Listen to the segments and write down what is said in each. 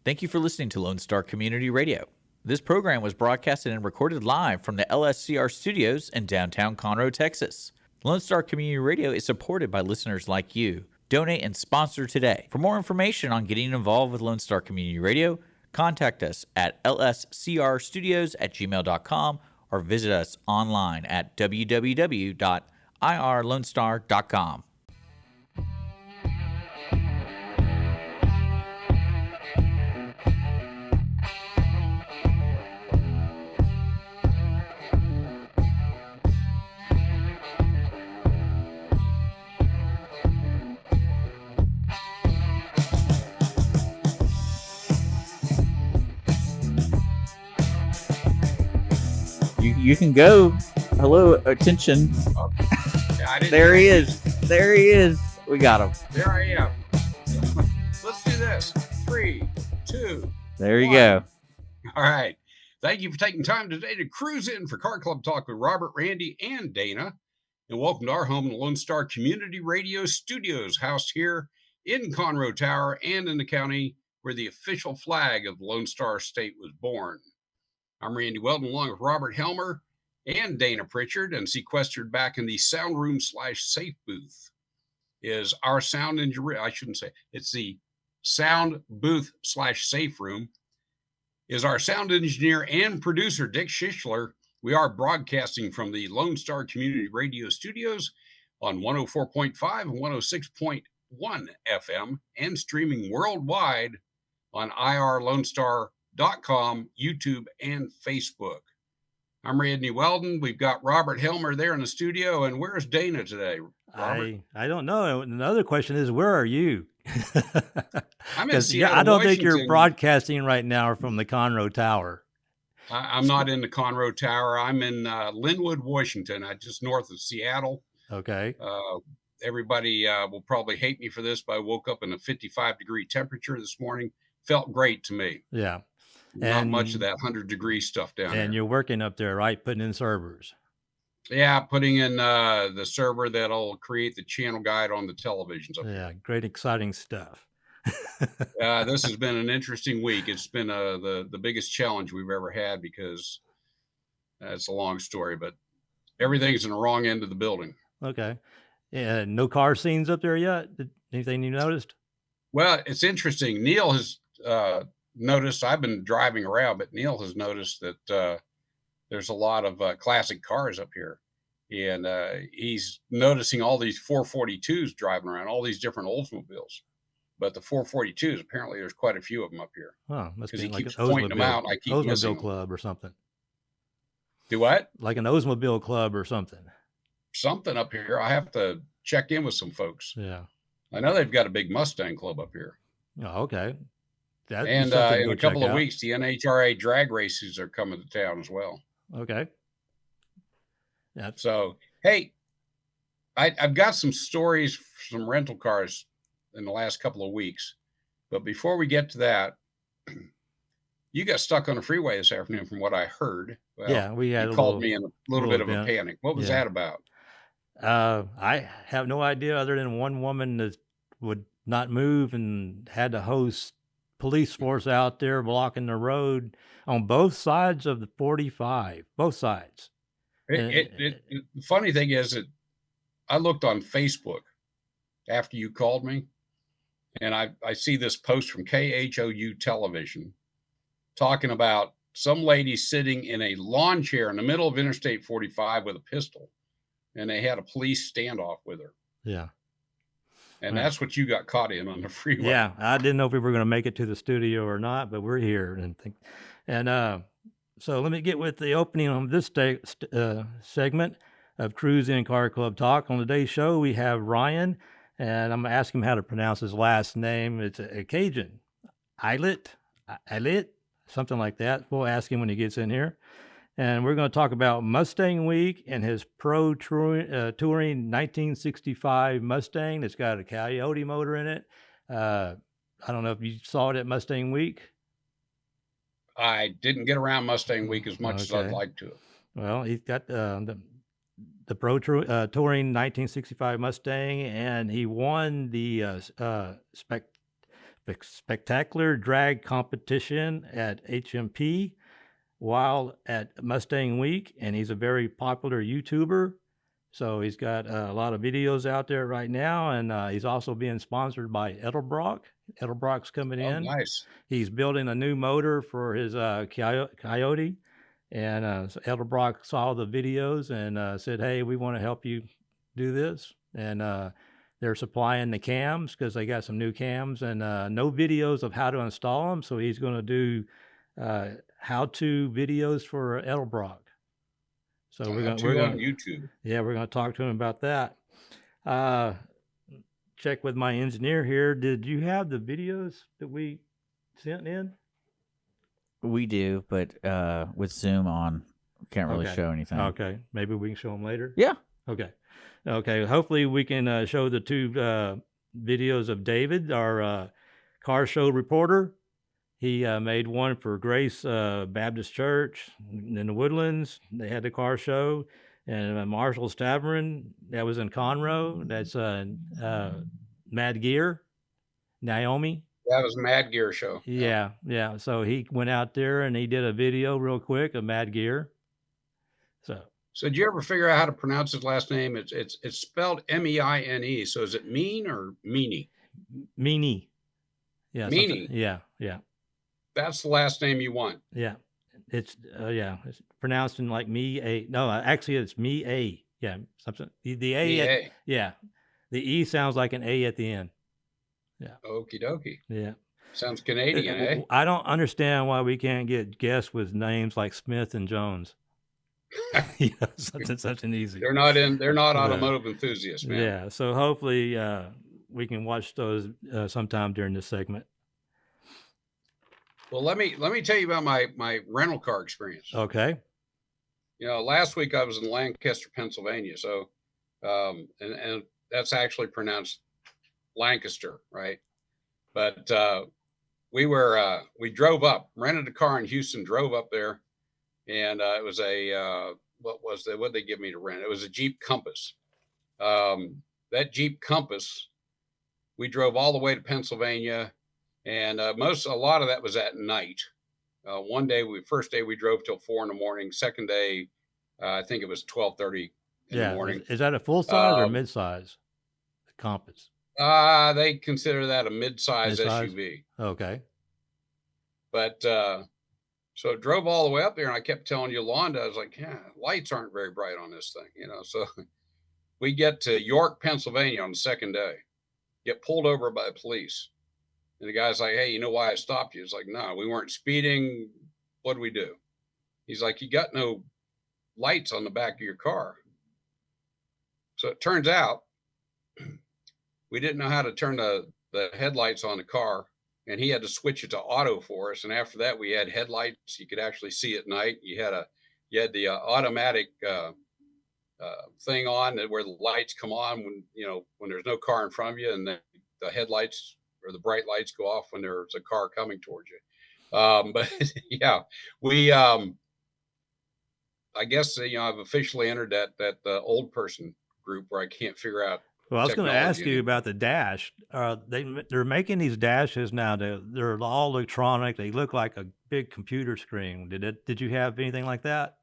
Thank you for listening to Lone Star Community Radio. This program was broadcasted and recorded live from the LSCR studios in downtown Conroe, Texas. Lone Star Community Radio is supported by listeners like you. Donate and sponsor today. For more information on getting involved with Lone Star Community Radio, contact us at lscrstudios@gmail.com or visit us online at www.irlonestar.com. You can go. Hello, attention. There he is. There he is. We got him. There I am. Let's do this. 3, 2. There you 1. go. All right. Thank you for taking time today to cruise in for Car Club Talk with Robert, Randy, and Dana. And welcome to our home, the Lone Star Community Radio Studios, housed here in Conroe Tower and in the county where the official flag of the Lone Star State was born. I'm Randy Weldon, along with Robert Helmer and Dana Pritchard, and sequestered back in the sound room / safe booth is our sound engineer. I shouldn't say it's the sound booth / safe room is our sound engineer and producer, Dick Schischler. We are broadcasting from the Lone Star Community Radio Studios on 104.5 and 106.1 FM and streaming worldwide on irlonestar.com, YouTube, and Facebook. I'm Randy Weldon. We've got Robert Helmer there in the studio. And where's Dana today, Robert? I don't know. Another question is, where are you? I'm in Seattle, I don't Washington. think you're broadcasting right now from the Conroe Tower. I'm not in the Conroe Tower. I'm in Linwood, Washington, just north of Seattle. Okay. Everybody will probably hate me for this, but I woke up in a 55-degree temperature this morning. Felt great to me. Yeah. Not much of that 100-degree stuff down there. And you're working up there, right? Putting in servers. Yeah, putting in the server that'll create the channel guide on the televisions. Yeah, great, exciting stuff. This has been an interesting week. It's been the biggest challenge we've ever had because it's a long story, but everything's in the wrong end of the building. Okay. And no car scenes up there yet? Anything you noticed? Well, it's interesting. Neil has noticed, I've been driving around, but Neil has noticed that there's a lot of classic cars up here. And he's noticing all these 442s driving around, all these different Oldsmobiles. But the 442s, apparently there's quite a few of them up here. Huh, must be he like keeps an pointing them out. I keep Oldsmobile club or something. Do what? Like an Oldsmobile club or something. Something up here. I have to check in with some folks. Yeah. I know they've got a big Mustang club up here. Oh, okay. And in a couple of weeks, the NHRA drag races are coming to town as well. Okay. Yeah. So, hey, I've got some stories, some rental cars in the last couple of weeks. But before we get to that, you got stuck on the freeway this afternoon from what I heard. Well, yeah, we had called me in a little bit of a panic. What was that about? I have no idea other than one woman that would not move and had to host police force out there blocking the road on both sides of the 45, both sides. The funny thing is that I looked on Facebook after you called me, and I see this post from KHOU television talking about some lady sitting in a lawn chair in the middle of Interstate 45 with a pistol, and they had a police standoff with her. Yeah. And that's what you got caught in on the freeway. Yeah, I didn't know if we were going to make it to the studio or not, but we're here. So let me get with the opening on this segment of Cruisin Car Club Talk. On today's show, we have Ryan, and I'm going to ask him how to pronounce his last name. It's a Cajun. Aillet, something like that. We'll ask him when he gets in here. And we're going to talk about Mustang Week and his Pro Touring 1965 Mustang that's got a Coyote motor in it. I don't know if you saw it at Mustang Week. I didn't get around Mustang Week as much as I'd like to. Well, he's got the Pro Touring 1965 Mustang, and he won the spectacular drag competition at HMP while at Mustang Week, and he's a very popular YouTuber. So he's got a lot of videos out there right now, and he's also being sponsored by Edelbrock. Edelbrock's coming Oh, in. nice. He's building a new motor for his Coyote, and so Edelbrock saw the videos and said, "Hey, we want to help you do this." And they're supplying the cams because they got some new cams and no videos of how to install them. So he's going to do how-to videos for Edelbrock. So we're on going YouTube. Yeah, we're going to talk to him about that. Check with my engineer here. Did you have the videos that we sent in? We do, but with Zoom on, can't really Okay. show anything. Okay, maybe we can show them later. Yeah. Okay. Hopefully we can show the two videos of David, our car show reporter. He made one for Grace Baptist Church in the Woodlands. They had the car show. And Marshall's Tavern, that was in Conroe. That's Mad Gear, Naomi. That was a Mad Gear show. Yeah. So he went out there and he did a video real quick of Mad Gear. So did you ever figure out how to pronounce his last name? It's spelled Meine. So is it Mean or Meanie? Meanie. Yeah. Meanie. Yeah. That's the last name you want. Yeah. It's it's pronounced in like actually it's me. Yeah, something. The A. The E sounds like an A at the end. Yeah. Okie dokie. Yeah. Sounds Canadian, eh? I don't understand why we can't get guests with names like Smith and Jones. Something easy. They're not automotive enthusiasts, man. Yeah. So hopefully we can watch those sometime during this segment. Well, let me tell you about my rental car experience. Okay. Last week I was in Lancaster, Pennsylvania. So, and that's actually pronounced Lancaster, right? But we drove up, rented a car in Houston, drove up there, and it was what they give me to rent? It was a Jeep Compass. That Jeep Compass, we drove all the way to Pennsylvania. And a lot of that was at night. First day we drove till 4 a.m. Second day, I think it was 12:30 in the morning. Is that a full size or mid size Compass? They consider that a mid-size SUV. Okay. But so it drove all the way up there, and I kept telling Yolanda, I was like, "Yeah, lights aren't very bright on this thing," So we get to York, Pennsylvania on the second day, get pulled over by the police. And the guy's like, "Hey, you know why I stopped you?" It's like, "No, we weren't speeding. What do we do?" He's like, "You got no lights on the back of your car." So it turns out we didn't know how to turn the headlights on the car, and he had to switch it to auto for us. And after that, we had headlights. You could actually see at night. You had the automatic thing on where the lights come on when there's no car in front of you, and the headlights or the bright lights go off when there's a car coming towards you. But yeah, we, I guess, I've officially entered that old person group where I can't figure out. Well, I was going to ask you about the dash. They're making these dashes now. They're all electronic. They look like a big computer screen. Did you have anything like that?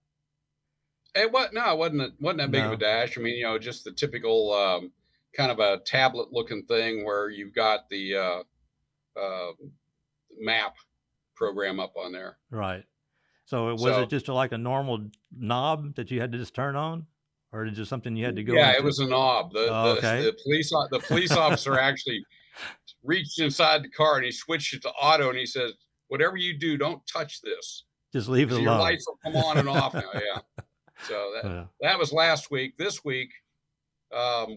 It wasn't that big of a dash. I mean, just the typical, kind of a tablet looking thing where you've got the map program up on there. Right. So was it just like a normal knob that you had to just turn on, or is it something you had to go? Yeah, into? It was a knob. The police officer actually reached inside the car and he switched it to auto, and he says, "Whatever you do, don't touch this. Just leave it alone. Your lights will come on and off now." Yeah. So that was last week. This week,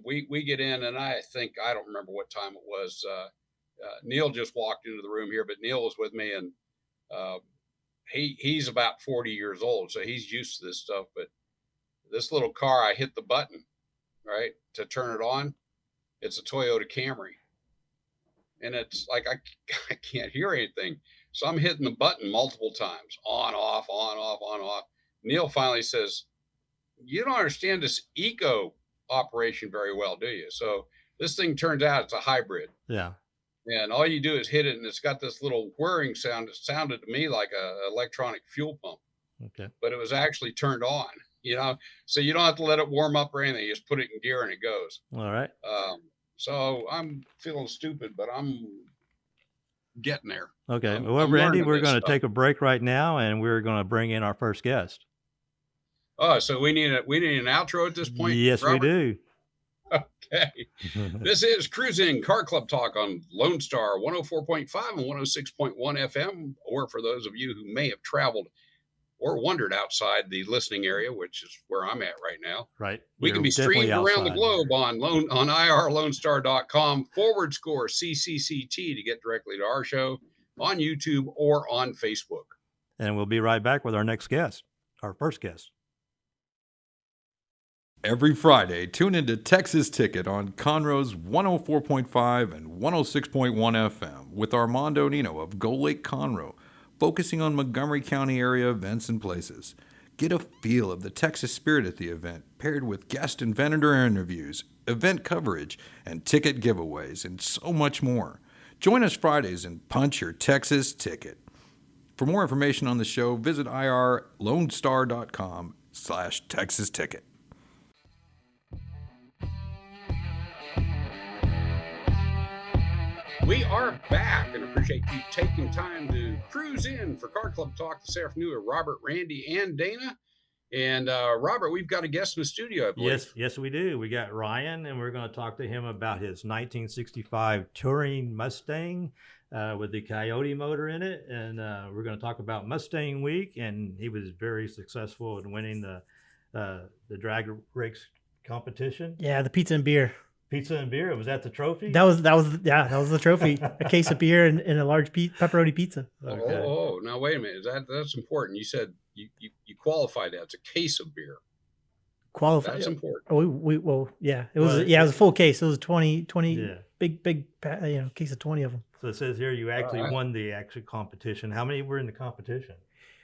we get in, and I don't remember what time it was. Neil just walked into the room here, but Neil was with me, and he's about 40 years old, so he's used to this stuff. But this little car, I hit the button, right, to turn it on. It's a Toyota Camry, and it's like I can't hear anything, so I'm hitting the button multiple times, on, off, on, off, on, off. Neil finally says, "You don't understand this eco operation very well, do you?" So this thing turns out it's a hybrid. Yeah. and all you do is hit it, and it's got this little whirring sound. It sounded to me like a electronic fuel pump, Okay. but it was actually turned on. So you don't have to let it warm up or anything. You just put it in gear and it goes. All right. So I'm feeling stupid, but I'm getting there. Okay. I'm Well, Randy, learning we're this going to stuff. take a break right now, and we're going to bring in our first guest. Oh, so we need an outro at this point. Yes, Robert? we do. Okay. This is Cruisin' Car Club Talk on Lone Star 104.5 and 106.1 FM, or for those of you who may have traveled or wandered outside the listening area, which is where I'm at right now. Right. We can be streamed around the globe on irlonestar.com/CCCT to get directly to our show on YouTube or on Facebook. And we'll be right back with our next guest, our first guest. Every Friday, tune into Texas Ticket on Conroe's 104.5 and 106.1 FM with Armando Nino of Gull Lake Conroe, focusing on Montgomery County area events and places. Get a feel of the Texas spirit at the event, paired with guest and vendor interviews, event coverage, and ticket giveaways, and so much more. Join us Fridays and punch your Texas ticket. For more information on the show, visit irlonestar.com/Texas Ticket. We are back and appreciate you taking time to cruise in for Car Club Talk this afternoon with Robert, Randy, and Dana. And Robert, we've got a guest in the studio, I believe. Yes, we do. We got Ryan, and we're going to talk to him about his 1965 Touring Mustang with the Coyote motor in it. And we're going to talk about Mustang Week, and he was very successful in winning the drag race competition. Yeah, the pizza and beer. Pizza and beer. Was that the trophy? That was the trophy. A case of beer and a large pepperoni pizza. Okay. Oh, now wait a minute. That's important. You said you qualified that. It's a case of beer. Qualified. That's important. It was it was a full case. It was 20 Yeah. big case of 20 of them. So it says here you actually won the actual competition. How many were in the competition?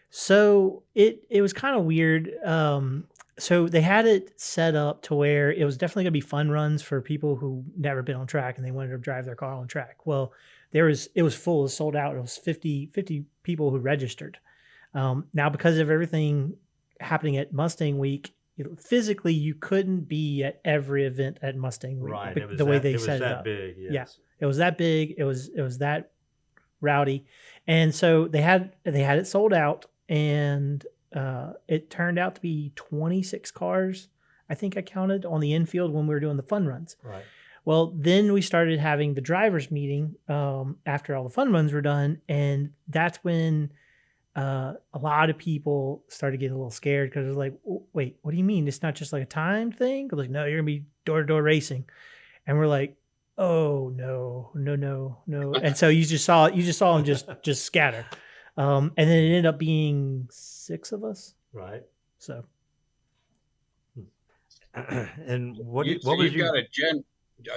So it was kind of weird. So they had it set up to where it was definitely going to be fun runs for people who never been on track and they wanted to drive their car on track. Well, it was full, it was sold out. It was 50 people who registered. Now, because of everything happening at Mustang Week, physically you couldn't be at every event at Mustang Week. Right. The way they set it up. Big, yes. Yeah, it was that big. It was that rowdy, and so they had it sold out, and it turned out to be 26 cars. I think I counted on the infield when we were doing the fun runs. Right. Well, then we started having the drivers meeting after all the fun runs were done, and that's when a lot of people started getting a little scared because it was like, wait, what do you mean? It's not just like a timed thing? They're like, no, you're gonna be door-to-door racing, and we're like, oh no. And so you just saw them just scatter, and then it ended up being 6 of us. Right. So, and what You've was got a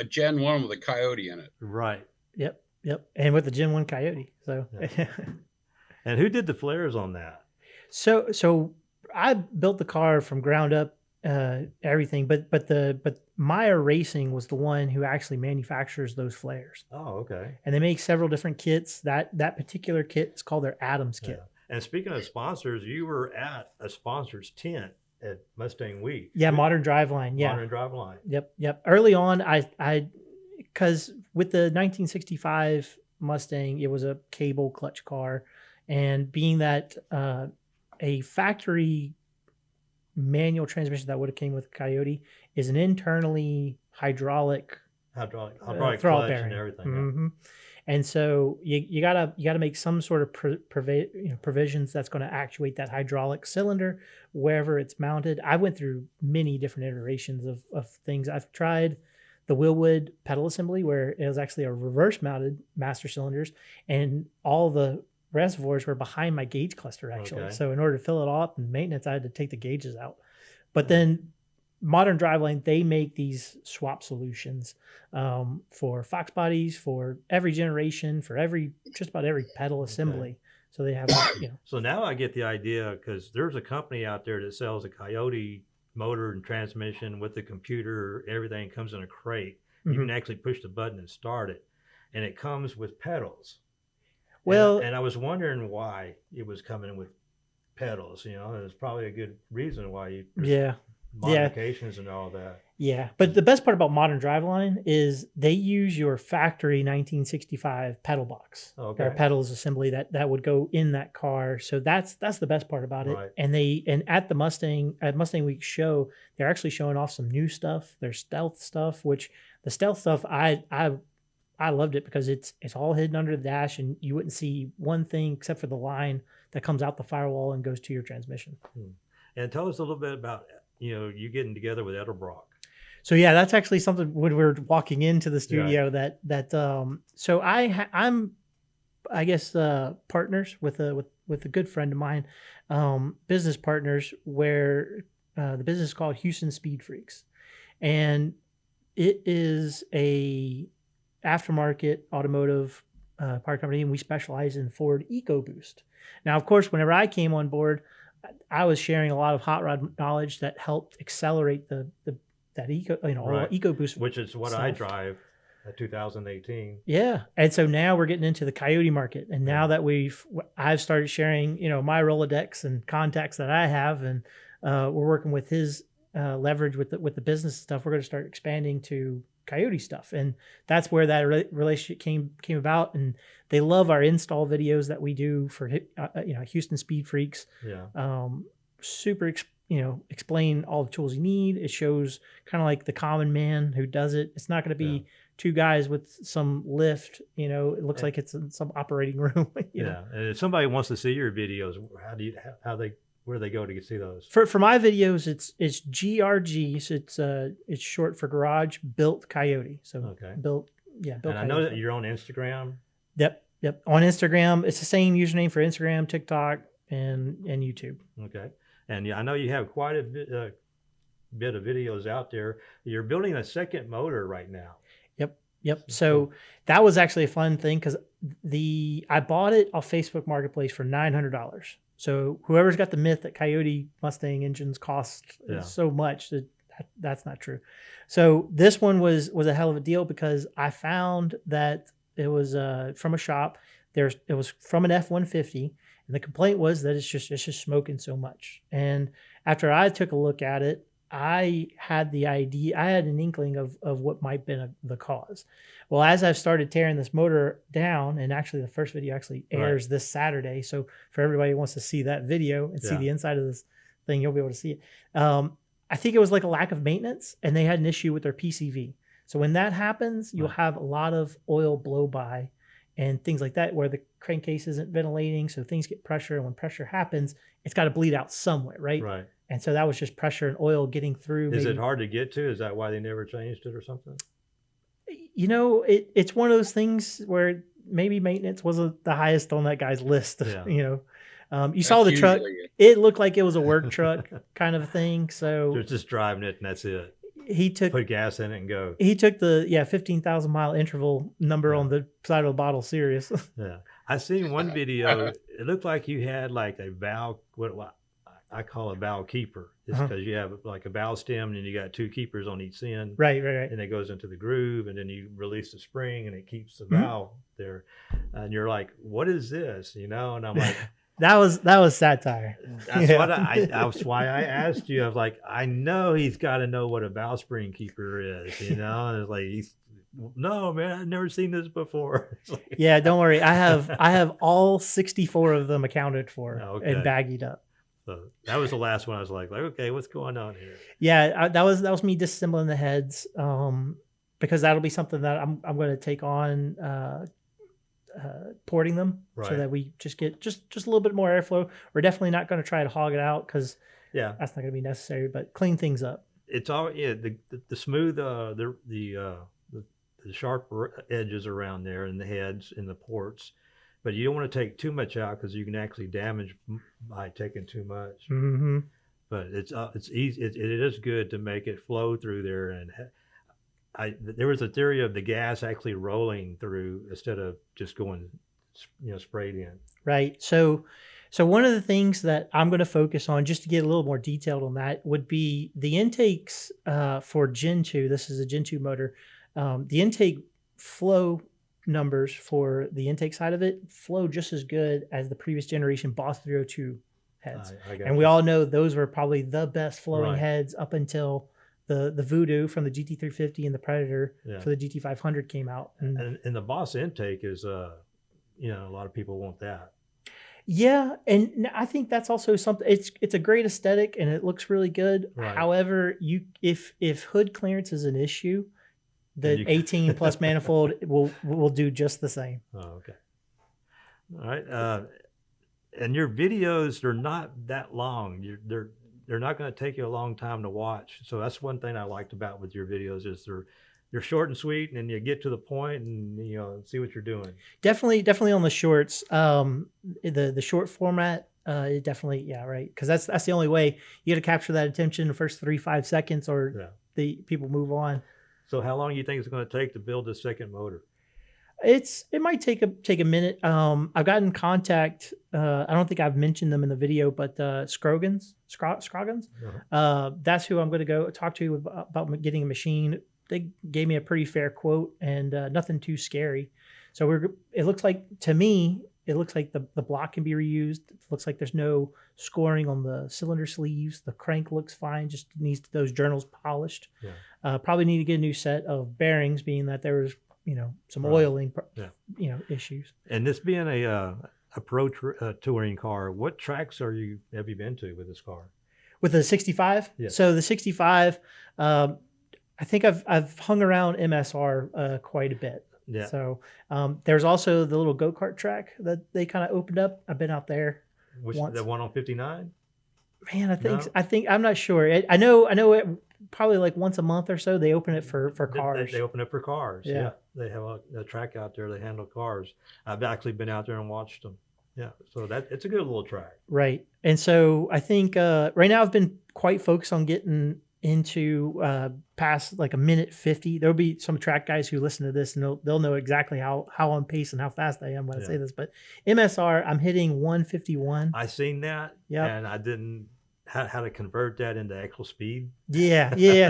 Gen 1 with a Coyote in it. Right. Yep, and with the Gen 1 Coyote. So. Yeah. And who did the flares on that? So I built the car from ground up, everything, but Meyer Racing was the one who actually manufactures those flares. Oh, okay. And they make several different kits. That particular kit is called their Adams kit. Yeah. And speaking of sponsors, you were at a sponsor's tent at Mustang Week. Yeah, Modern Driveline. Yeah. Modern Driveline. Yep. Early on, I because with the 1965 Mustang, it was a cable clutch car. And being that a factory manual transmission that would have came with the Coyote is an internally hydraulic throttle clutch bearing and everything. Mm-hmm. And so you gotta make some sort of provisions that's going to actuate that hydraulic cylinder wherever it's mounted. I went through many different iterations of things. I've tried the Willwood pedal assembly where it was actually a reverse mounted master cylinders, and all the reservoirs were behind my gauge cluster actually. Okay. So in order to fill it all up and maintenance, I had to take the gauges out. But then Modern Driveline, they make these swap solutions for Fox bodies, for every generation, for just about every pedal assembly. Okay. So they have, So now I get the idea, because there's a company out there that sells a Coyote motor and transmission with the computer. Everything comes in a crate. You can actually push the button and start it. and it comes with pedals. Well, and I was wondering why it was coming with pedals. You know, there's probably a good reason why yeah. modifications and all that. Yeah, but the best part about modern driveline is they use your factory 1965 pedal box or pedals assembly that would go in that car. So that's the best part about it. Right. And at the Mustang Week show, they're actually showing off some new stuff. Their stealth stuff, which the stealth stuff I loved it because it's all hidden under the dash and you wouldn't see one thing except for the line that comes out the firewall and goes to your transmission. And tell us a little bit about you getting together with Edelbrock. So yeah, that's actually something when we were walking into the studio so I'm partners with a good friend of mine, business partners where the business is called Houston Speed Freaks, and it is a aftermarket automotive part company, and we specialize in Ford EcoBoost. Now, of course, whenever I came on board, I was sharing a lot of hot rod knowledge that helped accelerate EcoBoost, which is what stuff. I drive a 2018. Yeah, and so now we're getting into the Coyote market, and now that I've started sharing, my Rolodex and contacts that I have, and we're working with his leverage with the business stuff. We're going to start expanding to Coyote stuff, and that's where that relationship came about. And they love our install videos that we do for Houston Speed Freaks. Yeah, super. Explain all the tools you need. It shows kind of like the common man who does it. It's not going to be two guys with some lift. It looks like it's in some operating room. And if somebody wants to see your videos, where do they go to see those? For my videos, it's GRG. So it's short for Garage Built Coyote. So built. And Coyote. I know that you're on Instagram. Yep. On Instagram, it's the same username for Instagram, TikTok, and YouTube. Okay. And I know you have quite a bit of videos out there. You're building a second motor right now. Yep. So that was actually a fun thing because I bought it off Facebook Marketplace for $900. So whoever's got the myth that Coyote Mustang engines cost so much, that's not true. So this one was a hell of a deal because I found that it was from a shop. It was from an F-150. And the complaint was that it's just smoking so much. And after I took a look at it, I had an inkling of what might have been the cause. Well, as I've started tearing this motor down, and actually the first video actually airs this Saturday. So for everybody who wants to see that video and see the inside of this thing, you'll be able to see it. I think it was like a lack of maintenance, and they had an issue with their PCV. So when that happens, you'll have a lot of oil blow by and things like that, where the crankcase isn't ventilating, so things get pressure, and when pressure happens, it's got to bleed out somewhere, right? Right. And so that was just pressure and oil getting through. Is it hard to get to? Is that why they never changed it or something? It's one of those things where maybe maintenance wasn't the highest on that guy's list. You saw the truck; it looked like it was a work truck kind of thing. So they're just driving it, and that's it. Put gas in it and go. He took the 15,000 mile interval number on the side of the bottle serious. Yeah, I seen one video. It looked like you had like a valve, what I call a valve keeper. It's because you have like a valve stem and you got two keepers on each end. Right. And it goes into the groove, and then you release the spring, and it keeps the valve there. And you're like, "What is this?" And I'm like. That was satire. That's why I asked you. I was like, I know he's got to know what a valve spring keeper is, And it's like no, man, I've never seen this before. Yeah, don't worry. I have all 64 of them accounted for and baggied up. So that was the last one. I was like, okay, what's going on here? Yeah, that was me disassembling the heads, because that'll be something that I'm going to take on. Porting them so that we just get just a little bit more airflow. We're definitely not going to try to hog it out because that's not going to be necessary, but clean things up. It's all the smooth the sharp edges around there and the heads and the ports, but you don't want to take too much out because you can actually damage by taking too much. Mm-hmm. But it's easy. It is good to make it flow through there. And there was a theory of the gas actually rolling through instead of just going, sprayed in. Right. So one of the things that I'm going to focus on, just to get a little more detailed on that, would be the intakes for Gen 2. This is a Gen 2 motor. The intake flow numbers for the intake side of it flow just as good as the previous generation Boss 302 heads. I got And we you. all know those were probably the best flowing Right. heads up until the Voodoo from the GT350 and the Predator Yeah. for the GT500 came out. And the Boss intake is, you know, a lot of people want that. Yeah, and I think that's also something. It's a great aesthetic and it looks really good. Right. However, if hood clearance is an issue, Then the you- 18 plus manifold will do just the same. Oh, okay. All right. And your videos, they're not that long. They're not going to take you a long time to watch. So that's one thing I liked about with your videos is they're short and sweet, and you get to the point and, you know, see what you're doing. Definitely on the shorts. The short format, it definitely, yeah, right. Because that's the only way you got to capture that attention in the first 3-5 seconds, or Yeah. the people move on. So how long do you think it's going to take to build this second motor? It might take a minute. I've gotten contact. I don't think I've mentioned them in the video, but Scroggins. That's who I'm going to go talk to about getting a machine. They gave me a pretty fair quote and nothing too scary. So it looks like, to me, it looks like the block can be reused. It looks like there's no scoring on the cylinder sleeves. The crank looks fine, just needs those journals polished. Yeah. Probably need to get a new set of bearings, being that there was, some Right. oiling, Yeah. issues. And this being a pro touring car, what tracks have you been to with this car? With the 65? Yes. So the 65, I think I've hung around MSR quite a bit. Yeah. So there's also the little go-kart track that they kind of opened up. I've been out there. Which once. the one on 59? Man, No? I think I'm not sure. I know it probably like once a month or so they open it for cars. They open up for cars. Yeah. They have a track out there. They handle cars. I've actually been out there and watched them. Yeah. So it's a good little track. Right. And so I think right now I've been quite focused on getting into past like a minute 50. There'll be some track guys who listen to this and they'll know exactly how on pace and how fast I am when I say this. But MSR, I'm hitting 151. I seen that. Yep. And I didn't how to convert that into actual speed. Yeah.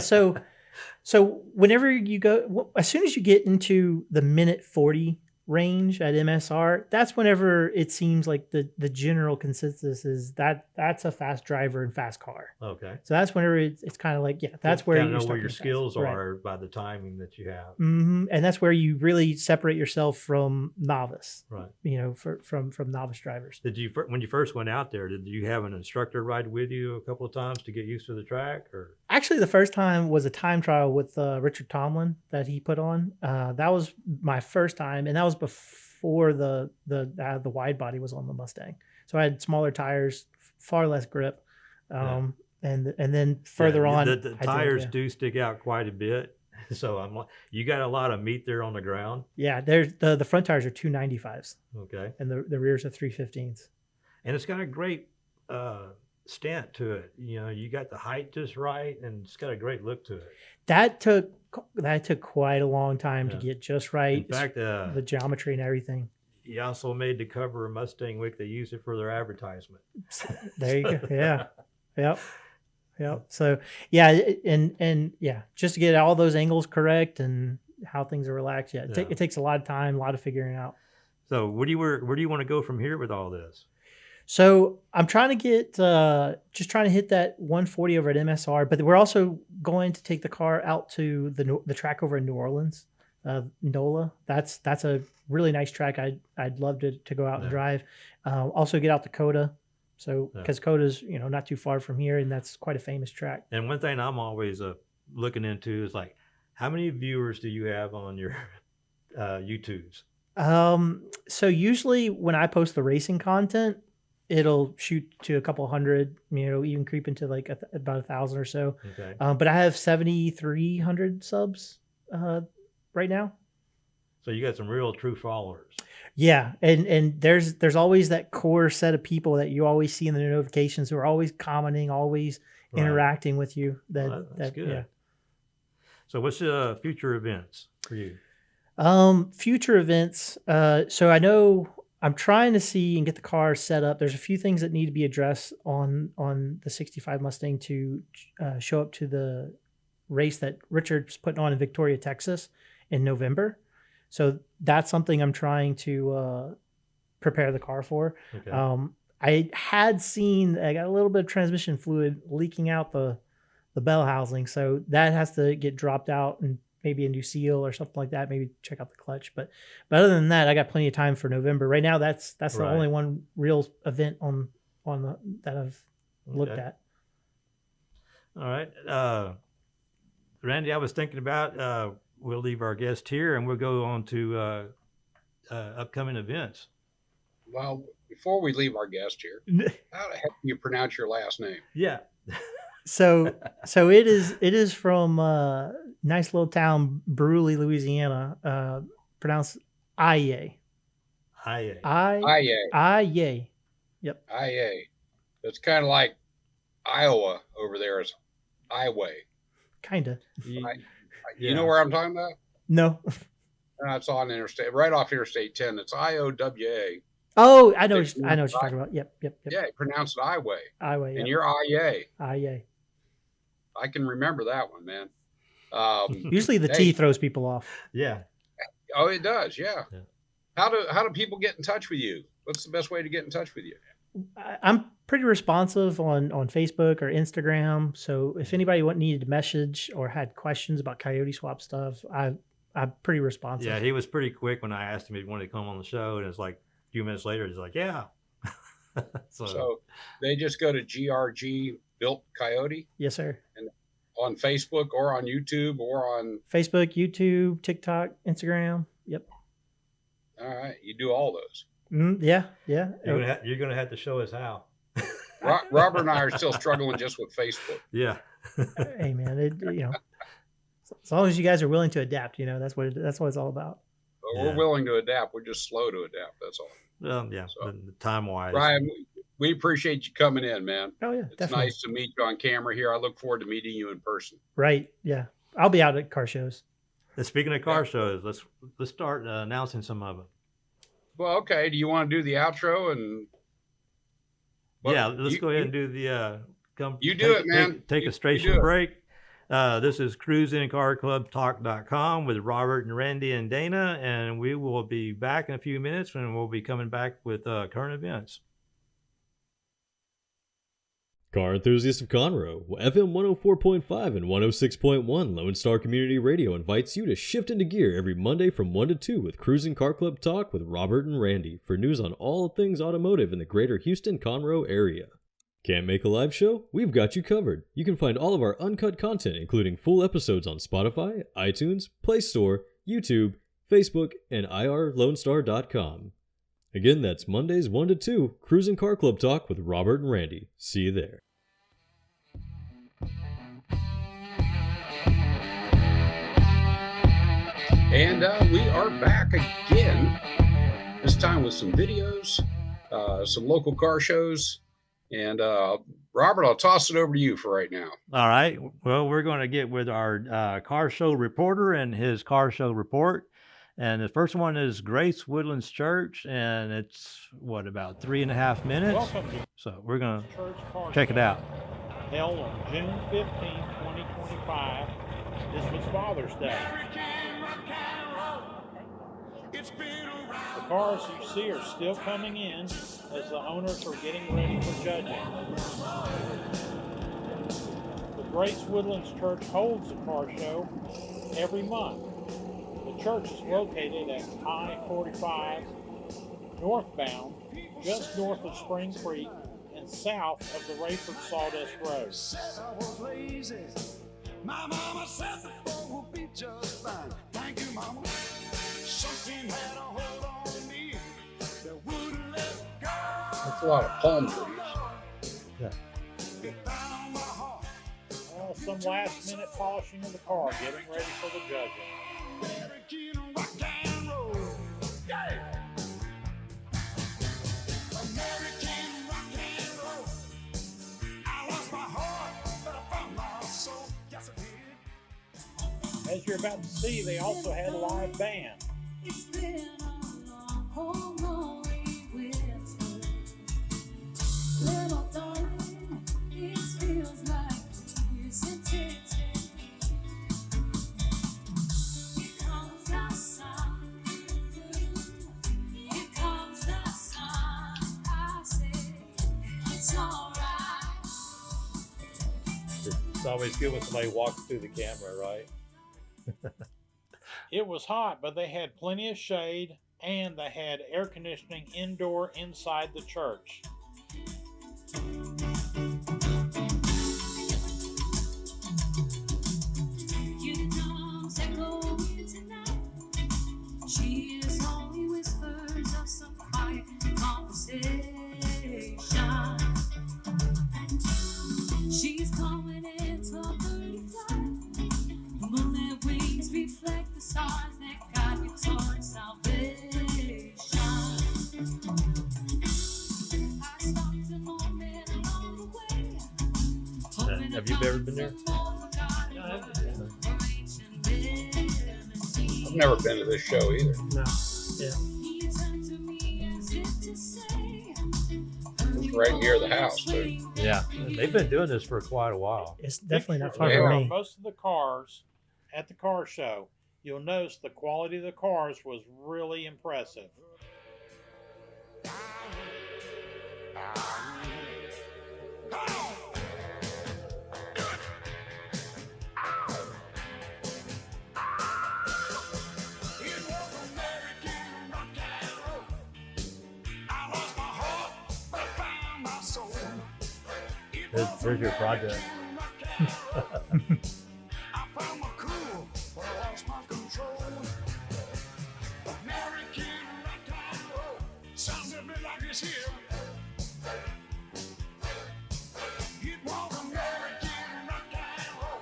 So whenever you go, as soon as you get into the minute 40 range at MSR, that's whenever it seems like the general consensus is that's a fast driver and fast car. Okay. So that's whenever it's kind of like, that's where you you know start where your getting fast. skills Right. are by the timing that you have. Mm-hmm. And that's where you really separate yourself from novice, Right. From novice drivers. Did you when you first went out there? Did you have an instructor ride with you a couple of times to get used to the track, or? Actually, the first time was a time trial with Richard Tomlin that he put on. That was my first time, and that was before the wide body was on the Mustang. So I had smaller tires, far less grip, and then further on, the tires do stick out quite a bit. So I'm like, you got a lot of meat there on the ground. Yeah, there's the front tires are 295s. Okay. And the rears are 315s. And it's got a great stent to it. You know, you got the height just right, and it's got a great look to it. That took quite a long time to get just right. In fact, the geometry and everything. He also made the cover of Mustang Week. They used it for their advertisement. There you go. Yeah. Yep. So yeah, and just to get all those angles correct and how things are relaxed. Yeah, it takes a lot of time, a lot of figuring out. So where do you want to go from here with all this? So I'm trying to get just trying to hit that 140 over at MSR, but we're also going to take the car out to the track over in New Orleans, NOLA. That's a really nice track. I'd love to go out and drive. Also get out to Coda. So because Coda's not too far from here, and that's quite a famous track. And one thing I'm always looking into is like, how many viewers do you have on your YouTubes? So usually when I post the racing content, it'll shoot to a couple hundred, even creep into like about 1,000 or so. Okay. But I have 7,300 subs right now. So you got some real true followers. Yeah, and there's always that core set of people that you always see in the notifications who are always commenting, always interacting with you. That's good. Yeah. So what's the future events for you? Future events. So I know I'm trying to see and get the car set up. There's a few things that need to be addressed on the 65 Mustang to show up to the race that Richard's putting on in Victoria, Texas in November. So that's something I'm trying to prepare the car for. Okay. I had seen I got a little bit of transmission fluid leaking out the bell housing, so that has to get dropped out and maybe a new seal or something like that. Maybe check out the clutch, but other than that, I got plenty of time for November. Right now, that's the Right. only one real event on that I've looked Okay. at. All right. Randy, I was thinking about we'll leave our guest here and we'll go on to upcoming events. Well, before we leave our guest here, how the heck do you pronounce your last name? Yeah. So it is from nice little town, Bruley, Louisiana. Pronounced Aillet. Hi. Aillet. Aillet. Yep. Aillet. It's kind of like Iowa over there is Iowa. Kinda. You know where I'm talking about? No. It's on Interstate, right off Interstate 10. It's IOWA. Oh, I know what you're talking about. Yep. Yeah, pronounce it Iowa. Iowa. And Yep. you're Aillet. Aillet. I can remember that one, man. Usually the T throws people off. Yeah. Oh, it does. Yeah. Yeah. How do people get in touch with you? What's the best way to get in touch with you? I'm pretty responsive on Facebook or Instagram. So if anybody needed to message or had questions about coyote swap stuff, I'm pretty responsive. Yeah, he was pretty quick when I asked him if he wanted to come on the show, and it's like a few minutes later, he's like, "Yeah." So they just go to GRGbuiltcoyote. Yes, sir. And on Facebook or on YouTube or on Facebook, YouTube, TikTok, Instagram. Yep. All right, you do all those. Yeah. You're gonna have to show us how. Robert and I are still struggling just with Facebook. Yeah. Hey, man, as long as you guys are willing to adapt, that's what it's all about. But we're willing to adapt. We're just slow to adapt. That's all. Yeah. So, time wise. Ryan, we appreciate you coming in, man. Oh yeah, It's definitely. nice to meet you on camera here. I look forward to meeting you in person. Right. Yeah. I'll be out at car shows. And speaking of car shows, let's start announcing some of them. Well, okay. Do you want to do the outro and? Let's go ahead and do the You do it, man. Take a station break. This is CruisinCarClubTalk.com with Robert and Randy and Dana, and we will be back in a few minutes, and we'll be coming back with current events. Car enthusiasts of Conroe, FM 104.5 and 106.1 Lone Star Community Radio invites you to shift into gear every Monday from 1 to 2 with Cruisin' Car Club Talk with Robert and Randy for news on all things automotive in the greater Houston-Conroe area. Can't make a live show? We've got you covered. You can find all of our uncut content, including full episodes on Spotify, iTunes, Play Store, YouTube, Facebook, and irlonestar.com. Again, that's Mondays 1 to 2, Cruisin' Car Club Talk with Robert and Randy. See you there. And we are back again, this time with some videos, some local car shows. And Robert, I'll toss it over to you for right now. All right. Well, we're going to get with our car show reporter and his car show report. And the first one is Grace Woodlands Church, and it's, about 3.5 minutes? Welcome to So we're going to Church Car check it out. Held on June 15, 2025. This was Father's Day. The cars you see are still coming in as the owners are getting ready for judging. The Grace Woodlands Church holds a car show every month. The church is located at I-45 northbound, just north of Spring Creek and south of the Rayford Sawdust Road. My mama said the boy will be just fine. Thank you, mama. Something had a hold on me that wouldn't let go. That's a lot of palm trees. It found my heart. Well, some last minute polishing of the car, getting ready for the judging. American rock and roll. Yeah. American rock and roll. I lost my heart, but I found my soul. Yes, I did. As you're about to see, they also had a live band. It's been a long, lonely winter. Little darling, it feels like years eternity. It comes outside, It's always good when somebody walks through the camera, right? It was hot, but they had plenty of shade and they had air conditioning indoor inside the church. You know, echo here tonight. She is only whispers of some quiet conversation. She's coming in 12:35. The moonlit wings reflect the stars that guide you towards salvation. I stopped a moment along the way. Have you ever been there? I've never been to this show either. No. Yeah. It's right near the house, too. Yeah, they've been doing this for quite a while. It's definitely not far Yeah. from There are me. most of the cars at the car show. You'll notice the quality of the cars was really impressive. There's your project. Sounds a bit like this here. You'd walk American rock and roll.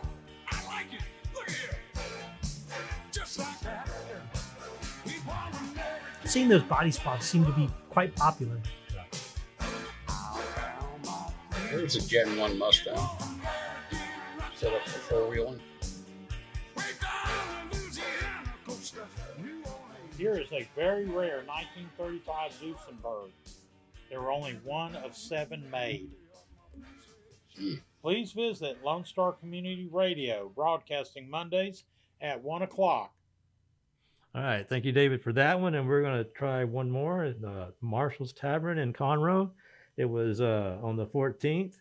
I like it. Look here. Just like that. You'd walk American. Seeing those body spots seem to be quite popular. There's a Gen 1 Mustang. Set up for four-wheeling. Way down in Louisiana coast of New Orleans. Here is a very rare 1935 Duesenberg. There were only one of 7 made. Please visit Lone Star Community Radio, broadcasting Mondays at 1 o'clock. All right, thank you, David, for that one. And we're going to try one more at Marshall's Tavern in Conroe. It was on the 14th.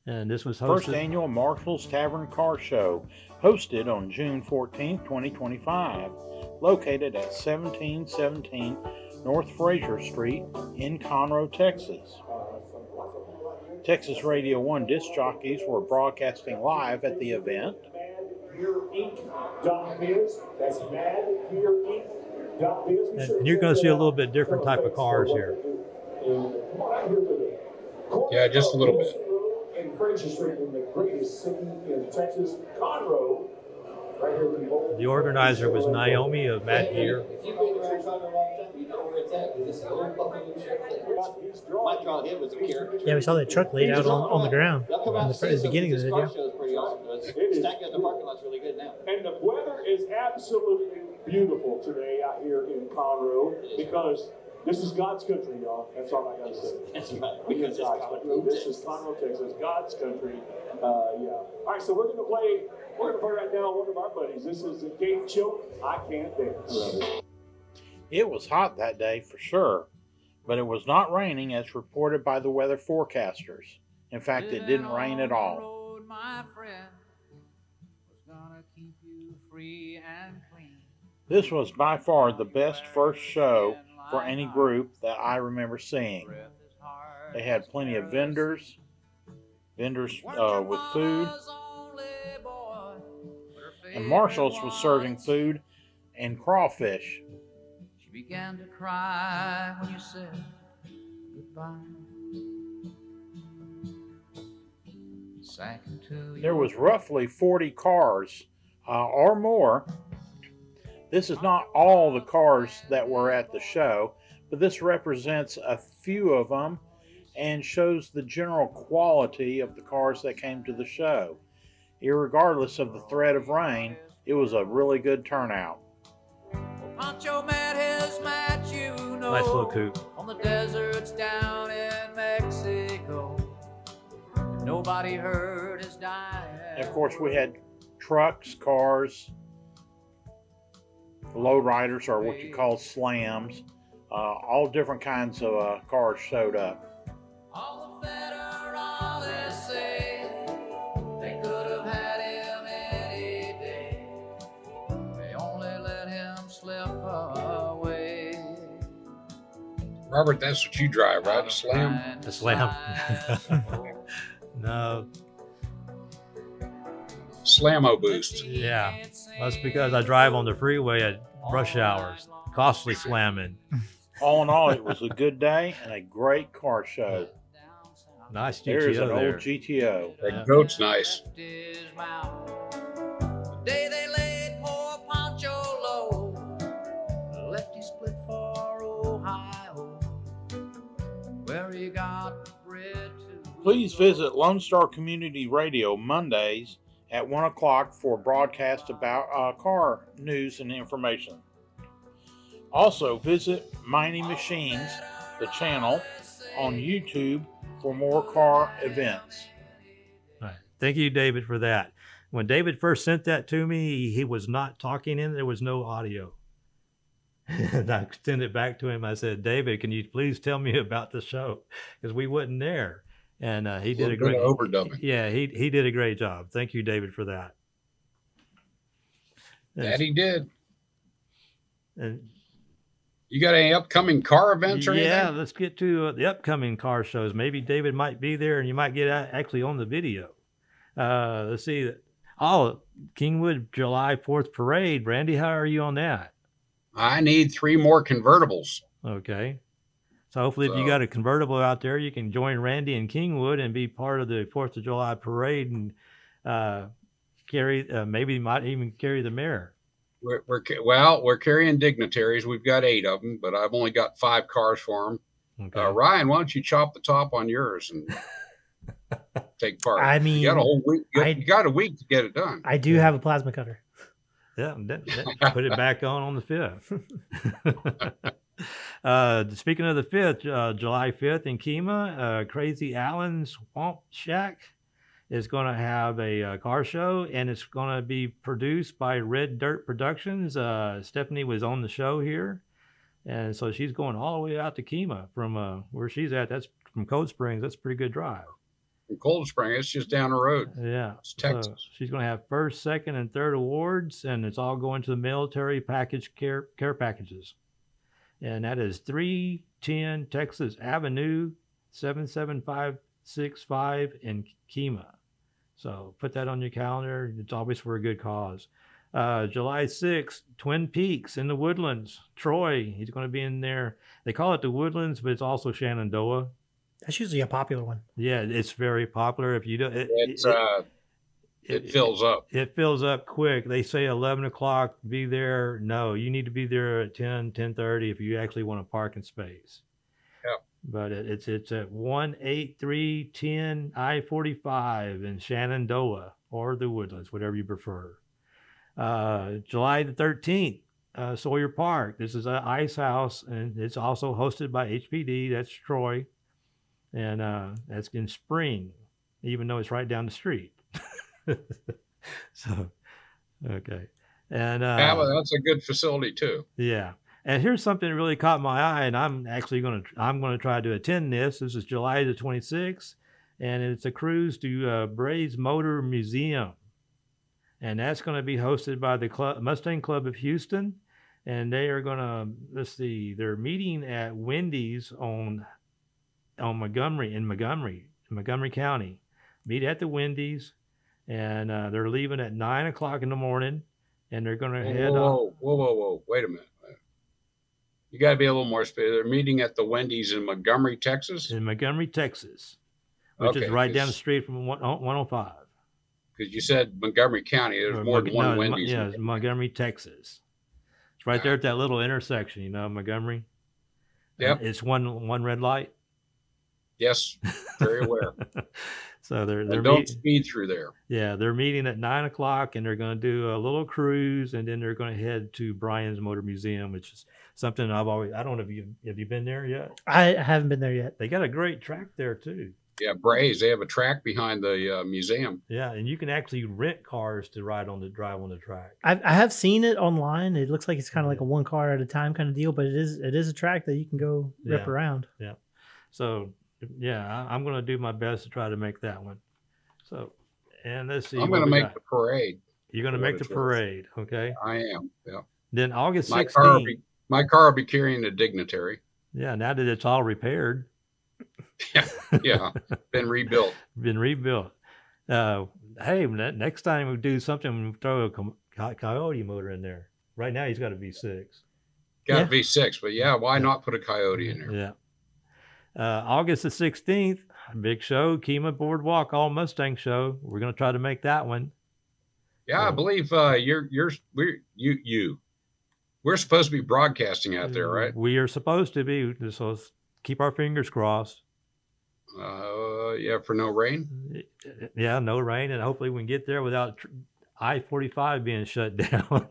And this was hosted. First annual Marshall's Tavern Car Show, hosted on June 14, 2025, located at 1717 North Fraser Street in Conroe, Texas. Texas Radio 1 disc jockeys were broadcasting live at the event. And you're going to see a little bit different type of cars here. Yeah, just a little bit. In Fraser Street, in the greatest city in Texas, Conroe. Right here, people. The organizer was Naomi of Mad Gear. If you've been around Conroe a long time, you know where it's at. This old fucking My draw hit was a character. Yeah, we saw that truck laid out on the ground They'll come out in and the see beginning of the this video. car show is pretty awesome. Stacking up the parking lot's really good now. And the weather is absolutely beautiful today out here in Conroe because this is God's country, y'all. That's all I got to say. That's right. Because it's Conroe. This is Conroe, Texas. God's country. Yeah. All right, so we're going to play right now one of our buddies. This is the Game Choke. I Can't Dance. It was hot that day for sure, but it was not raining as reported by the weather forecasters. In fact, it didn't rain at all. Road, my friend, was gonna keep you free and clean. This was by far the best first show for any group that I remember seeing. They had plenty of vendors with food, and Marshall's was serving food and crawfish. She began to cry when you said goodbye. Sank into There was roughly 40 cars or more. This is not all the cars that were at the show, but this represents a few of them and shows the general quality of the cars that came to the show. Irregardless of the threat of rain, it was a really good turnout. Pancho met his match, you know. Nice little coupe. On the deserts down in Mexico. Nobody heard his dying. And of course, we had trucks, cars, lowriders, or what you call slams. All different kinds of cars showed up. All the federalists say Robert, that's what you drive, right? A Slam? The Slam. No. Slamo Boost. Yeah. That's because I drive on the freeway at rush hours. Costly slamming. All in all, it was a good day and a great car show. Nice GTO There's an there. old GTO. That goat's nice. The day they laid poor Pancho low, left he split for Ohio, where he got bread to. Please visit Lone Star Community Radio Mondays at 1 o'clock for a broadcast about car news and information. Also, visit Mighty Machines, the channel, on YouTube for more car events. All right. Thank you, David, for that. When David first sent that to me, he was not talking in. There was no audio. And I sent it back to him. I said, David, can you please tell me about the show? Because we wasn't there. And he did a great overdubbing. Yeah, he did a great job. Thank you, David, for that. That he did. And you got any upcoming car events or anything? yeah, let's get to the upcoming car shows. Maybe David might be there, and you might get actually on the video. Let's see. Oh, Kingwood July 4th Parade. Randy, how are you on that? I need 3 more convertibles. Okay. So hopefully if you got a convertible out there, you can join Randy in Kingwood and be part of the 4th of July parade and carry, maybe might even carry the mayor. We're carrying dignitaries. We've got 8 of them, but I've only got 5 cars for them. Okay. Ryan, why don't you chop the top on yours and take part? I mean, you got a whole week. You got a week to get it done. I do have a plasma cutter. Yeah, put it back on the 5th. Speaking of the 5th, July 5th in Kemah, Crazy Allen's Swamp Shack is going to have a car show, and it's going to be produced by Red Dirt Productions. Stephanie was on the show here, and so she's going all the way out to Kemah from where she's at. That's from Cold Springs. That's a pretty good drive. From Cold Spring, it's just down the road. Yeah, it's Texas. So she's going to have 1st, 2nd, and 3rd awards, and it's all going to the military package care packages. And that is 310 Texas Avenue, 77565 in Kemah. So put that on your calendar. It's always for a good cause. July 6th, Twin Peaks in the Woodlands. Troy, he's going to be in there. They call it the Woodlands, but it's also Shenandoah. That's usually a popular one. Yeah, it's very popular. If you do, it fills up. It fills up quick. They say 11 o'clock, be there. No, you need to be there at 10:30 if you actually want a parking space. Yeah. But it's at 18310 I-45 in Shenandoah or the Woodlands, whatever you prefer. July the 13th, Sawyer Park. This is an ice house, and it's also hosted by HPD. That's Troy. And that's in spring, even though it's right down the street. So, okay. And well, that's a good facility too. Yeah. And here's something that really caught my eye, and I'm going to try to attend this. This is July the 26th, and it's a cruise to Bray's Motor Museum. And that's going to be hosted by the Mustang Club of Houston. And they are going to, let's see, they're meeting at Wendy's on Montgomery, in Montgomery County. Meet at the Wendy's, and they're leaving at 9 o'clock in the morning, and they're going to head on. Whoa. Wait a minute. You got to be a little more specific. They're meeting at the Wendy's in Montgomery, Texas? In Montgomery, Texas, which is right down the street from 105. Because you said Montgomery County. There's more than one Wendy's. Yeah, it's Montgomery, Texas. It's right there at that little intersection, Montgomery. Yep. It's one red light. Yes, very aware. So they're don't speed through there. Yeah, they're meeting at 9 o'clock, and they're going to do a little cruise, and then they're going to head to Bryan's Motor Museum, which is something I don't know if have you been there yet? I haven't been there yet. They got a great track there too. Yeah, Braves. They have a track behind the museum. Yeah, and you can actually rent cars to drive on the track. I have seen it online. It looks like it's kind of like a one car at a time kind of deal, but it is a track that you can go rip around. Yeah. So yeah, I'm going to do my best to try to make that one. So, and let's see. I'm going to make the parade. You're going to make the parade, okay? I am. Yeah. Then August 16th. My car will be carrying a dignitary. Yeah, now that it's all repaired, Yeah, been rebuilt. been rebuilt. Hey, next time we do something, we throw a Coyote motor in there. Right now, he's got a V6. Got Yeah. a V6, but yeah, why not put a Coyote in there? Yeah. August the 16th, big show, Kima Boardwalk All Mustang Show. We're going to try to make that one. Yeah, I believe we're supposed to be broadcasting out there, right? We are supposed to be, so let's keep our fingers crossed. Yeah, for no rain. Yeah, no rain, and hopefully we can get there without I-45 being shut down.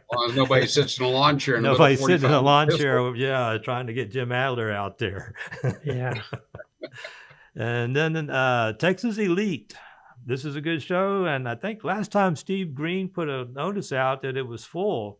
Well, nobody sits in a lawn chair. Nobody sitting in a lawn chair, yeah, trying to get Jim Adler out there. Yeah. And then Texas Elite. This is a good show, and I think last time Steve Green put a notice out that it was full,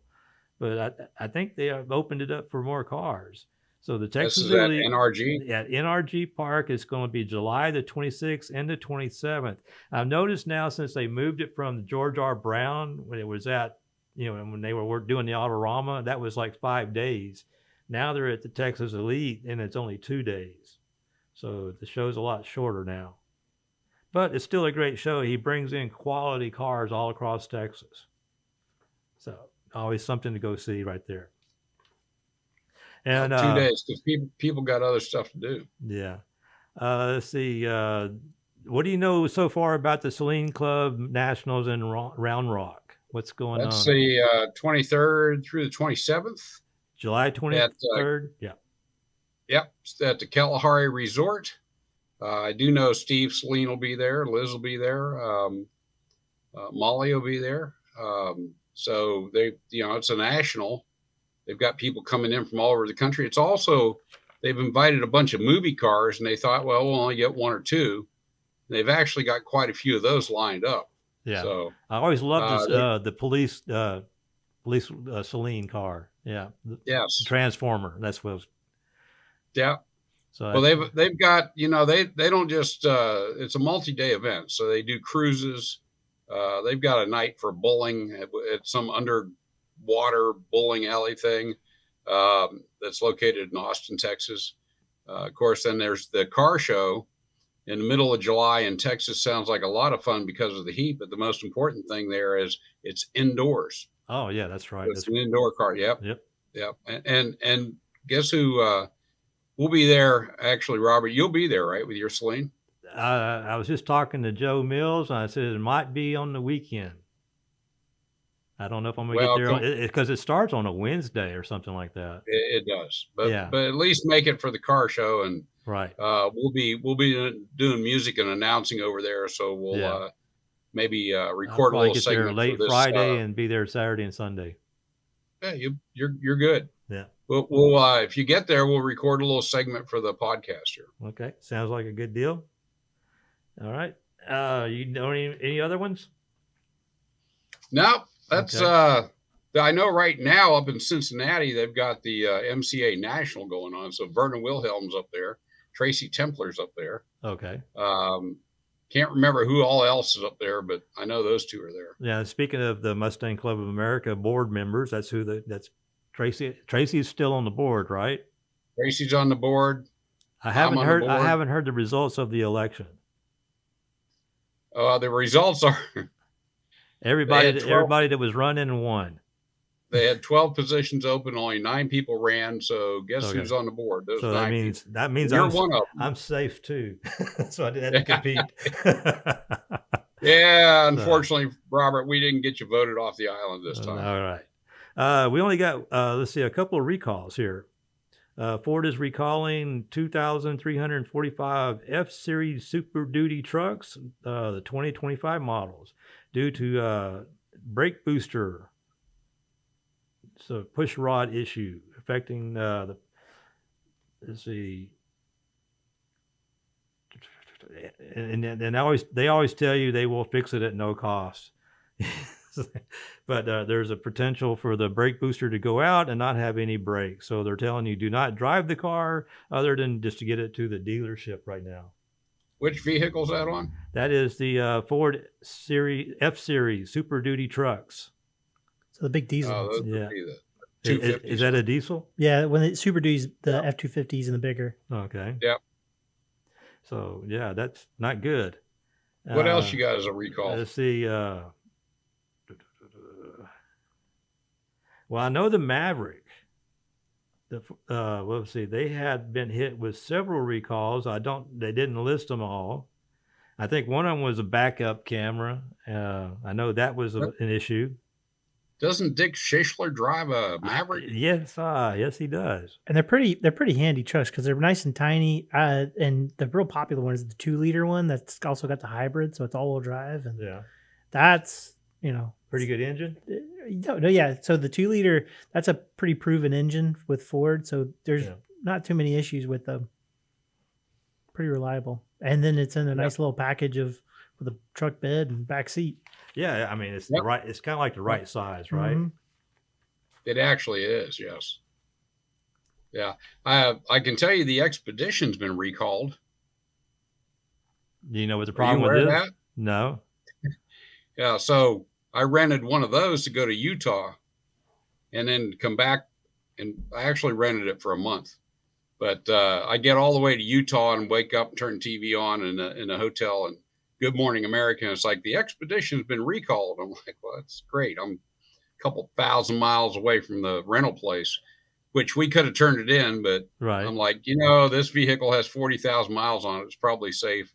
but I think they have opened it up for more cars. So the Texas This is at Elite NRG? at NRG Park is going to be July the 26th and the 27th. I've noticed now since they moved it from George R. Brown when it was at, when they were doing the Autorama, that was like 5 days. Now they're at the Texas Elite and it's only 2 days. So the show's a lot shorter now. But it's still a great show. He brings in quality cars all across Texas. So always something to go see right there. And 2 days because people got other stuff to do. Yeah. Let's see. What do you know so far about the Saline Club Nationals in Round Rock? What's going on? That's the 23rd through the 27th. July 23rd? Yeah. Yep. It's at the Kalahari Resort. I do know Steve Saline will be there. Liz will be there. Molly will be there. So they, it's a national. They've got people coming in from all over the country. It's also, they've invited a bunch of movie cars and they thought, well, we'll only get 1 or 2. And they've actually got quite a few of those lined up. Yeah. So I always loved the police Saline car. Yeah. Yes. The Transformer. That's what it was. Yeah. So well, they've got, they don't just, it's a multi-day event. So they do cruises. They've got a night for bowling at some underwater bowling alley thing that's located in Austin, Texas. Of course, then there's the car show in the middle of July in Texas. Sounds like a lot of fun because of the heat, but the most important thing there is it's indoors. Oh yeah, that's right. It's an indoor car. Yep. Yep. And guess who will be there? Actually, Robert, you'll be there, right, with your Saline? I was just talking to Joe Mills, and I said it might be on the weekend. I don't know if I'm going to get there because it starts on a Wednesday or something like that. It does, but at least make it for the car show, and right. We'll be doing music and announcing over there, so we'll maybe record a little get segment there late for this, Friday and be there Saturday and Sunday. Yeah, you're good. Yeah. We'll if you get there, we'll record a little segment for the podcast here. Okay, sounds like a good deal. All right. You know any other ones? No, that's I know right now up in Cincinnati they've got the MCA National going on. So Vernon Wilhelm's up there, Tracy Templer's up there. Okay. Can't remember who all else is up there, but I know those two are there. Yeah. Speaking of the Mustang Club of America board members, that's that's Tracy. Tracy's still on the board, right? Tracy's on the board. I haven't heard the results of the election. The results are everybody that was running won. They had 12 positions open, only 9 people ran. So guess who's on the board? Those so 9 that means you're one of them. I'm safe too. So I didn't have to compete. Yeah, unfortunately, Robert, we didn't get you voted off the island this time. All right. We only got a couple of recalls here. Ford is recalling 2,345 F-Series Super Duty trucks, the 2025 models, due to brake booster. So push rod issue affecting let's see. And they always tell you they will fix it at no cost. But there's a potential for the brake booster to go out and not have any brakes. So they're telling you do not drive the car other than just to get it to the dealership right now. Which vehicle is that on? That is the Ford F-Series Super Duty trucks. So the big diesel. Oh, those yeah. would be the Is that a diesel? Yeah, when it Super Duty's the F-250s and the bigger. Okay. Yep. So yeah, that's not good. What else you got as a recall? Let's see. Well, I know the Maverick. Let's see. They had been hit with several recalls. They didn't list them all. I think one of them was a backup camera. I know that was an issue. Doesn't Dick Schischler drive a Maverick? Yes, he does. And they're pretty handy trucks because they're nice and tiny. And the real popular one is the 2-liter one that's also got the hybrid, so it's all-wheel drive. And that's pretty good engine. No, yeah. So the 2-liter, that's a pretty proven engine with Ford. So there's not too many issues with them. Pretty reliable. And then it's in a nice little package with a truck bed and back seat. Yeah, I mean it's the right. It's kind of like the right size, right? Mm-hmm. It actually is. Yes. Yeah, I can tell you the Expedition's been recalled. Do you know what the problem with this? No. Yeah, so I rented one of those to go to Utah and then come back, and I actually rented it for a month. But I get all the way to Utah and wake up and turn TV on in a hotel, and Good Morning America. It's like the Expedition's been recalled. I'm like, well, that's great. I'm a couple thousand miles away from the rental place, which we could have turned it in, but I'm like, this vehicle has 40,000 miles on it. It's probably safe.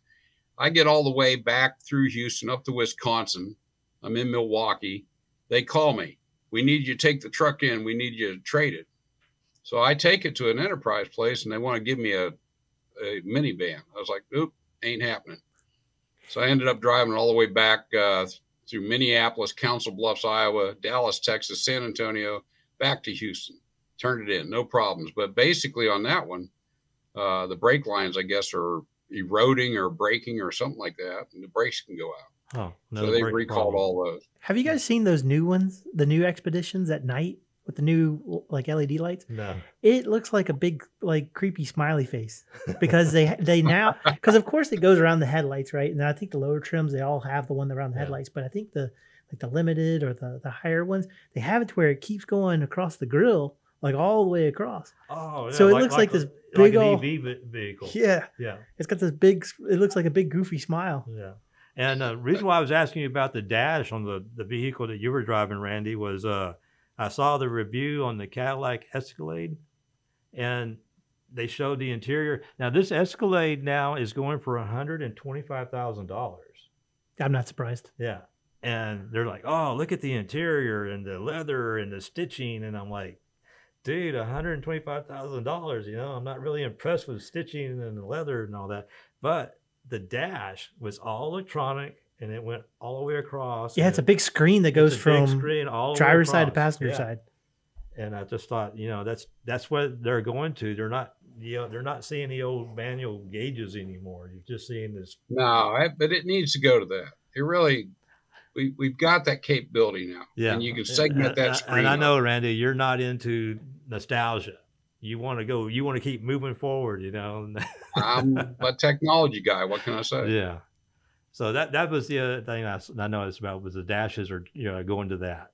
I get all the way back through Houston up to Wisconsin. I'm in Milwaukee. They call me. We need you to take the truck in. We need you to trade it. So I take it to an enterprise place, and they want to give me a minivan. I was like, nope, ain't happening. So I ended up driving all the way back through Minneapolis, Council Bluffs, Iowa, Dallas, Texas, San Antonio, back to Houston. Turned it in, no problems. But basically on that one, the brake lines, I guess, are eroding or breaking or something like that, and the brakes can go out. So they recalled all those. Have you guys seen those new ones, the new Expeditions at night with the new LED lights? No. It looks like a big creepy smiley face because they now, because of course it goes around the headlights, right? And I think the lower trims, they all have the one around the headlights, but I think the limited or the higher ones, they have it to where it keeps going across the grill, like all the way across. Oh, yeah. So it looks like this big an old EV vehicle. Yeah. Yeah. It's got this big, it looks like a big goofy smile. Yeah. And the reason why I was asking you about the dash on the vehicle that you were driving, Randy, was I saw the review on the Cadillac Escalade, and they showed the interior. Now, this Escalade now is going for $125,000. I'm not surprised. Yeah. And they're like, oh, look at the interior and the leather and the stitching. And I'm like, dude, $125,000, I'm not really impressed with stitching and the leather and all that. But the dash was all electronic, and it went all the way across. Yeah, it's a big screen that goes from driver's side to passenger side. And I just thought, that's what they're going to. They're not seeing the old manual gauges anymore. You're just seeing this. No, but it needs to go to that. It really, we've got that capability now. Yeah, and you can segment that screen. And I know, Randy, you're not into nostalgia. You want to keep moving forward, I'm a technology guy. What can I say? Yeah. So that was the other thing I noticed about was the dashes are going to that,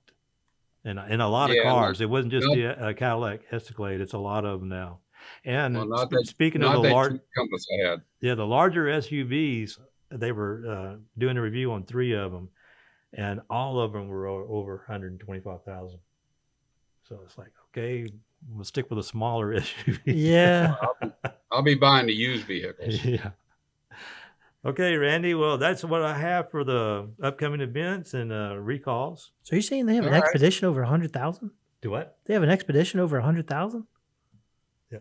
and in a lot of cars. It wasn't just the Cadillac Escalade. It's a lot of them now. And speaking of the large Compass I had. Yeah, the larger SUVs, they were doing a review on 3 of them, and all of them were over 125,000. So it's like, okay, we'll stick with a smaller SUV. Yeah. I'll be buying the used vehicles. Yeah. Okay, Randy. Well, that's what I have for the upcoming events and recalls. So you're saying they have an Expedition over 100,000? Do what? They have an Expedition over 100,000? Yeah.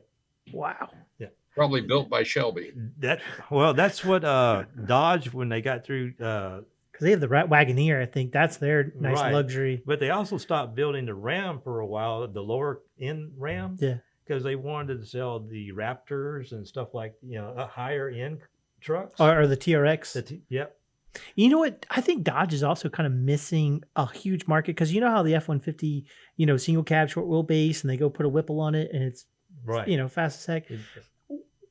Wow. Yeah. Probably built by Shelby. That's what Dodge, when they got through. Because they have the Wagoneer, I think that's their nice luxury. But they also stopped building the Ram for a while, the lower end Ram. Yeah. Because they wanted to sell the Raptors and stuff like, higher end trucks. Or the TRX. Yep. You know what? I think Dodge is also kind of missing a huge market because you know how the F-150, single cab, short wheelbase, and they go put a Whipple on it and it's, fast as heck.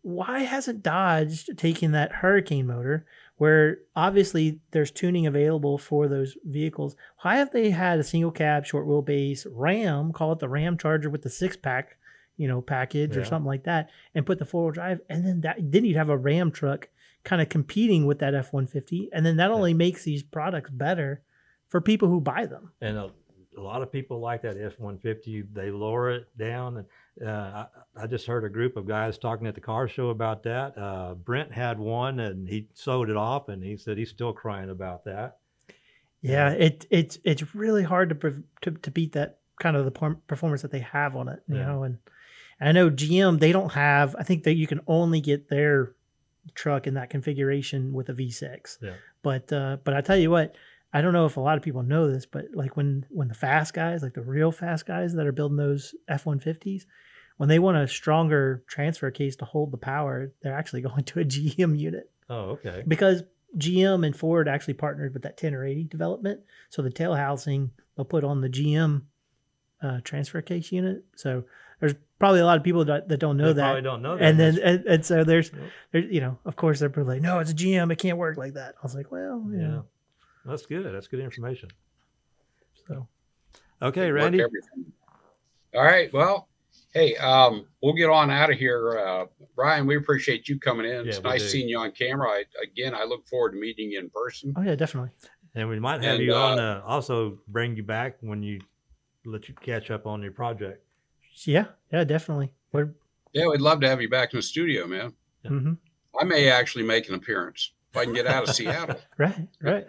why hasn't Dodge taken that Hurricane motor, where obviously there's tuning available for those vehicles? Why have they had a single cab, short wheelbase Ram, call it the Ram Charger with the 6-pack, package or something like that, and put the 4-wheel drive, and then you'd have a Ram truck kind of competing with that F-150, and then that only makes these products better for people who buy them. And a lot of people like that F-150. They lower it down. And I just heard a group of guys talking at the car show about that. Brent had one, and he sold it off, and he said he's still crying about that. Yeah, it's really hard to beat that kind of the performance that they have on it, you know. And I know GM, they don't have. I think that you can only get their truck in that configuration with a V6. Yeah. But I tell you what, I don't know if a lot of people know this, but like when the fast guys, like the real fast guys that are building those F-150s, when they want a stronger transfer case to hold the power, they're actually going to a GM unit. Oh, okay. Because GM and Ford actually partnered with that 10 or 80 development. So the tail housing they'll put on the GM transfer case unit. So there's probably a lot of people that don't know that. Probably don't know that. And then and so there's of course they're probably like, no, it's a GM, it can't work like that. I was like, well, yeah. That's good. That's good information. So okay, Randy. All right. Well, hey, we'll get on out of here. Brian, we appreciate you coming in. It's nice seeing you on camera. I look forward to meeting you in person. Oh yeah, definitely. And we might have you on also bring you back when you let you catch up on your project. Yeah, definitely. We'd love to have you back in the studio, man. Mm-hmm. I may actually make an appearance if I can get out of Seattle. Right.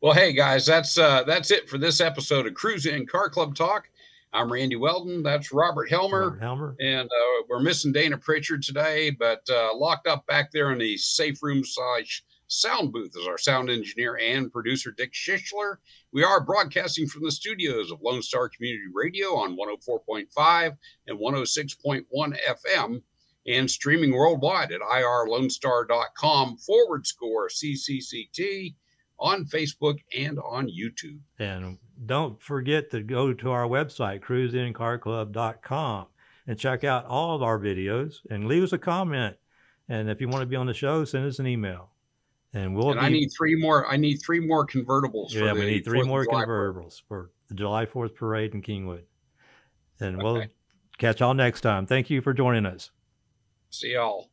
Well, hey guys, that's it for this episode of Cruisin' Car Club Talk. I'm Randy Weldon. That's Robert Helmer. And we're missing Dana Pritchard today, but locked up back there in the safe room / sound booth is our sound engineer and producer, Dick Schischler. We are broadcasting from the studios of Lone Star Community Radio on 104.5 and 106.1 FM and streaming worldwide at irlonestar.com/CCCT on Facebook and on YouTube. And don't forget to go to our website, cruisincarclub.com, and check out all of our videos and leave us a comment. And if you want to be on the show, send us an email. And I need three more convertibles. Yeah, we need 3 more convertibles for the July 4th parade in Kingwood. And we'll catch y'all next time. Thank you for joining us. See y'all.